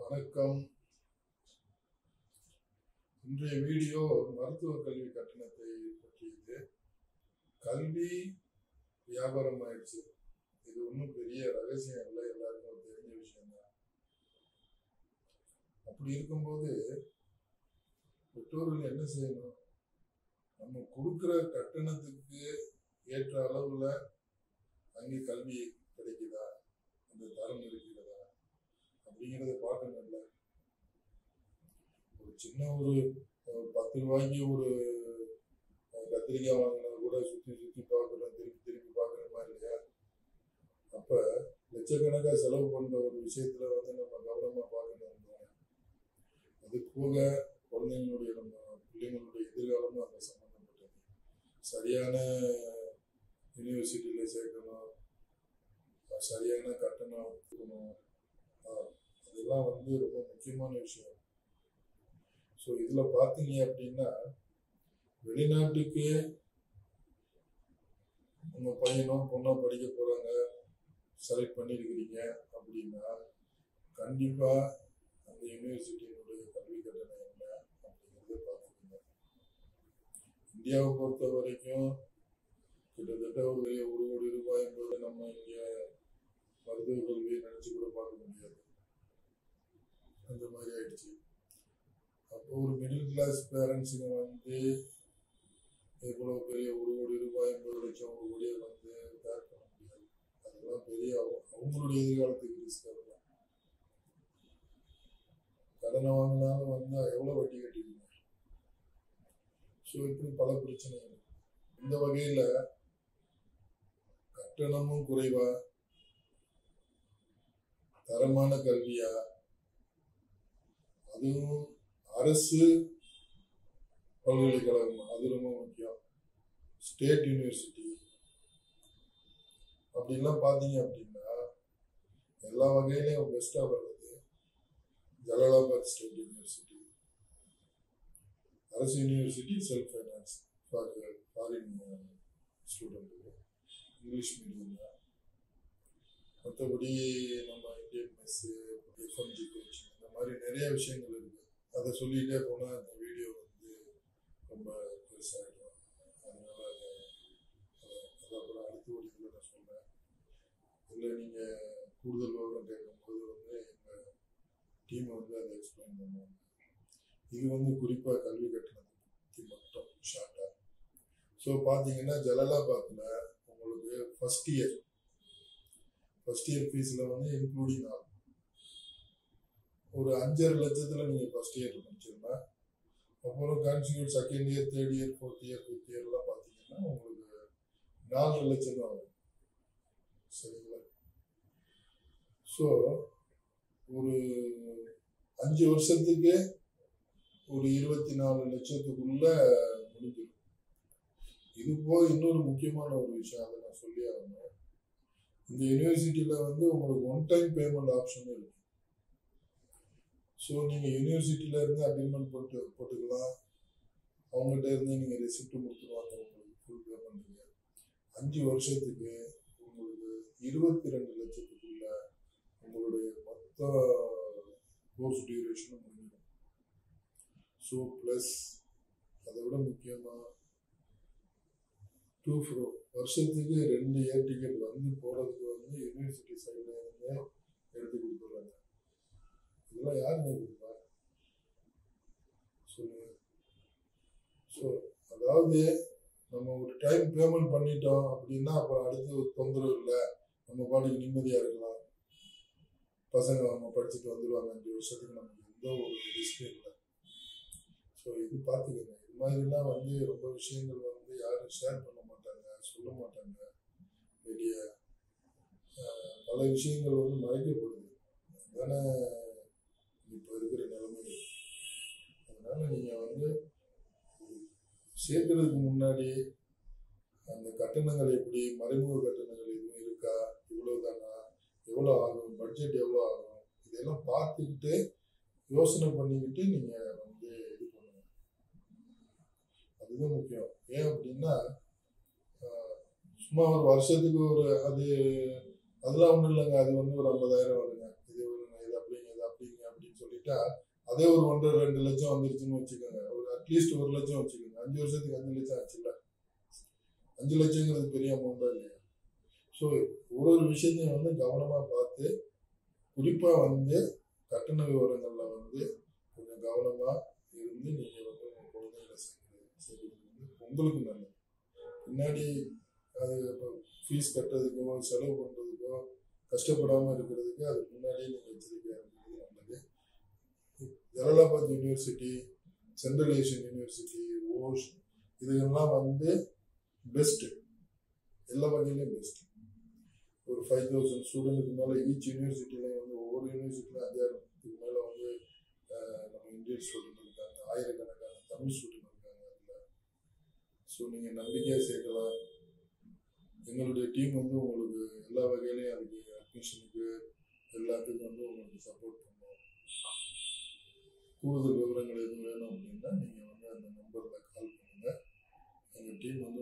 வணக்கம். இன்றைய வீடியோ மருத்துவ கல்வி கட்டணத்தை பற்றியது. கல்வி வியாபாரம் ஆயிடுச்சு. இது ஒன்றும் பெரிய ரகசியம் இல்லை, எல்லாருக்கும் தெரிஞ்ச விஷயம்தான். அப்படி இருக்கும்போது பெற்றோர்கள் என்ன செய்யணும்? நம்ம கொடுக்குற கட்டணத்துக்கு ஏற்ற அளவுல அங்கே கல்வி கிடைக்குதா, அந்த தரம் இருக்கிறதா அப்படிங்கிறத பார்க்கணும்ல. ஒரு சின்ன ஒரு 10 ரூபாய்க்கு ஒரு கத்திரிக்காய் வாங்கினா கூட சுற்றி பார்க்குறோம், திருப்பி பார்க்குற மாதிரி இல்லையா? அப்போ லட்சக்கணக்காக செலவு பண்ணுற ஒரு விஷயத்துல நம்ம கவனமாக பார்க்கணும். அது போக குழந்தைங்களுடைய பிள்ளைங்களுடைய எதிர்காலமும் அதை சம்மந்தப்பட்டது. சரியான யூனிவர்சிட்டியில் சேர்க்கணும், சரியான கட்டணம் கொடுக்கணும், அதெல்லாம் ரொம்ப முக்கியமான விஷயம். ஸோ இதில் பார்த்தீங்க அப்படின்னா, வெளிநாட்டுக்கு உங்கள் பையனோ பொண்ணோ படிக்க போகிறாங்க, செலக்ட் பண்ணியிருக்கிறீங்க அப்படின்னா கண்டிப்பாக அந்த யூனிவர்சிட்டியினுடைய கல்வி கட்டணம் என்ன அப்படிங்கிறத பார்த்துக்கோங்க. இந்தியாவை பொறுத்த வரைக்கும் கிட்டத்தட்ட ஒரு 1 கோடி ரூபாய் என்பது நம்ம இங்கே மருத்துவ கல்வியை நினச்சி கூட பார்க்க முடியாது, அந்த மாதிரி ஆயிடுச்சு. அப்போ ஒரு மிடில் கிளாஸ் பேரண்ட்ஸுங்க இவ்வளோ பெரிய 1 கோடி ரூபாய் 80 லட்சம் 1 கோடியை பேர் பண்ண முடியாது. அதெல்லாம் பெரிய அவங்களுடைய எதிர்காலத்துக்கு ரிஸ்க். அதெல்லாம் கடனை வாங்கினாலும் எவ்வளோ வட்டி கட்டிடுங்க. ஸோ இப்படி பல பிரச்சனைகள். இந்த வகையில் கட்டணமும் குறைவா, தரமான கல்வியா, அதுவும் அரசு பல்கலைக்கழகம், அது ரொம்ப முக்கியம். ஸ்டேட் யூனிவர்சிட்டி அப்படின்லாம் பார்த்தீங்க அப்படின்னா எல்லா வகையிலையும் பெஸ்ட்டாக வர்றது ஜலாலாபாத் ஸ்டேட் யூனிவர்சிட்டி. அரசு யூனிவர்சிட்டி செல்ஃப் ஃபைனான்ஸ் ஃபாரின் ஸ்டூடெண்ட்டுக்கு, இங்கிலீஷ் மீடியம் தான். மற்றபடி நம்ம இந்தியன் மெஸ்ஸு, எஃப்எம்ஜி கோச்சிங், இந்த மாதிரி நிறைய விஷயங்கள் இருக்குது. அதை சொல்லிகிட்டே போனால் அந்த வீடியோ ரொம்ப பெருசாகிடும். அதனால் அதை அப்புறம் அடுத்த ஒரு இதில் நான் சொல்கிறேன். இல்லை நீங்கள் கூடுதல் விவரம் கேட்கும்போது எங்கள் டீம் அதை எக்ஸ்பிளைன் பண்ணுவாங்க. இது குறிப்பாக கல்வி கட்டணத்தை பற்றி மட்டும் ஷார்ட்டாக. ஸோ பார்த்தீங்கன்னா ஜலாலாபாத்தில் உங்களுக்கு ஃபஸ்ட் இயர் ஃபீஸில் இன்க்ளூடிங் ஆகும் ஒரு 5.5 லட்சத்தில் நீங்கள் ஃபஸ்ட் இயர் முடிச்சிருந்தா, அப்புறம் constitute second year, third year, fourth year, fifth இயர்லாம் பார்த்தீங்கன்னா உங்களுக்கு 4 லட்சம் தான் வரும். சரிங்களா? ஸோ ஒரு 5 வருஷத்துக்கு ஒரு 24 லட்சத்துக்குள்ள முடிஞ்சிடும். இது போக இன்னொரு முக்கியமான ஒரு விஷயம், அதை நான் சொல்லி ஆகணும். இந்த யூனிவர்சிட்டியில் உங்களுக்கு 1 டைம் பேமெண்ட் ஆப்ஷன் இருக்கு. ஸோ நீங்கள் யூனிவர்சிட்டியில் இருந்து அக்ரிமெண்ட் போட்டுக்கலாம். அவங்ககிட்ட இருந்து நீங்கள் ரெசிப்ட் கொடுத்துருவாங்க, உங்களுக்கு ஃபுல் பேமெண்ட்டுங்க. 5 வருஷத்துக்கு உங்களுக்கு 22 லட்சத்துக்குள்ள உங்களுடைய மொத்த கோர்ஸ் டியூரேஷனும் முடிஞ்சிடும். ஸோ ப்ளஸ் அதை விட முக்கியமாக 2 வருஷத்துக்கு 2 ஏர் டிக்கெட் போகிறதுக்கு யூனிவர்சிட்டி சைடில் இருந்து எடுத்து கொடுத்துட்றாங்க. இதெல்லாம் யாருமே கொடுப்பா சொல்லுங்க? ஸோ அதாவது நம்ம ஒரு டைம் பேமெண்ட் பண்ணிட்டோம் அப்படின்னா அப்புறம் அடுத்து ஒரு தொந்தரவு இல்லை, நம்ம பாட்டுக்கு நிம்மதியாக இருக்கலாம். பசங்க நம்ம படிச்சுட்டு வந்துடுவாங்க. 5 வருஷத்துக்கு நமக்கு எந்த ஒரு ரிஸ்க்கும் இல்லை. ஸோ இது பார்த்துக்கோங்க. இது மாதிரிலாம் ரொம்ப விஷயங்கள் யாரும் ஷேர் பண்ண மாட்டாங்க, சொல்ல மாட்டாங்க. வெளியே பல விஷயங்கள் மறைக்கப்படுது. அதனால இப்போ இருக்கிற நிலைமை. அதனால நீங்கள் சேர்க்கறதுக்கு முன்னாடி அந்த கட்டணங்கள் எப்படி, மறைமுக கட்டணங்கள் எதுவும் இருக்கா, இவ்வளோ தானா, எவ்வளோ ஆகும், பட்ஜெட் எவ்வளோ ஆகும், இதெல்லாம் பார்த்துக்கிட்டு யோசனை பண்ணிக்கிட்டு நீங்கள் இது பண்ணுங்க. அதுதான் முக்கியம். ஏன் அப்படின்னா சும்மா ஒரு வருஷத்துக்கு அதெல்லாம் ஒன்றும் இல்லைங்க. அது ஒரு 50,000 வருங்க. இது அப்படிங்க அப்படின்னு பண்ணிட்டா அதே ஒரு 1.5-2 லட்சம் வந்துருச்சுன்னு வச்சுக்கோங்க. ஒரு அட்லீஸ்ட் 1 லட்சம் வச்சுக்கோங்க. 5 வருஷத்துக்கு 5 லட்சம் ஆச்சுல்ல. 5 லட்சங்கிறது பெரிய அமௌண்டா இல்லையா? ஸோ ஒரு விஷயத்தையும் வந்து கவனமா பார்த்து, குறிப்பா வந்து கட்டண விவரங்கள்ல வந்து கொஞ்சம் கவனமா இருந்து நீங்க வந்து உங்க குழந்தைகளை செய்வது வந்து உங்களுக்கு நல்லது. பின்னாடி அது ஃபீஸ் கட்டுறதுக்கோ செலவு பண்றதுக்கோ கஷ்டப்படாம இருக்கிறதுக்கு அதுக்கு முன்னாடியே நீங்க எச்சரிக்கையா இருக்கிறது நல்லது. Jalalabad university, central Asian university, Osh இதெல்லாம் வந்து பெஸ்ட், எல்லா வகையிலும் பெஸ்ட். ஒரு 5000 ஸ்டூடெண்ட்டுக்கு மேலே ஈச் யூனிவர்சிட்டிலையும் வந்து ஒவ்வொரு யூனிவர்சிட்டியும் 5000க்கு மேலே வந்து நம்ம இந்தியன் ஸ்டூடெண்ட் இருக்காங்க, ஆயிரக்கணக்கான தமிழ் ஸ்டூடெண்ட் இருக்காங்க அதில். ஸோ நீங்கள் நம்பிக்கையாக சேர்க்கலாம். எங்களுடைய டீம் வந்து உங்களுக்கு எல்லா வகையிலையும் அதுக்கு அட்மிஷனுக்கு எல்லாத்துக்கும் வந்து உங்களுக்கு சப்போர்ட் பண்ணுவோம். கூடுதல் விவரங்கள் எதுவும் வேணும் அப்படின்னா நீங்கள் வந்து அந்த நம்பரில் கால் பண்ணுங்கள். எங்கள் டீம் வந்து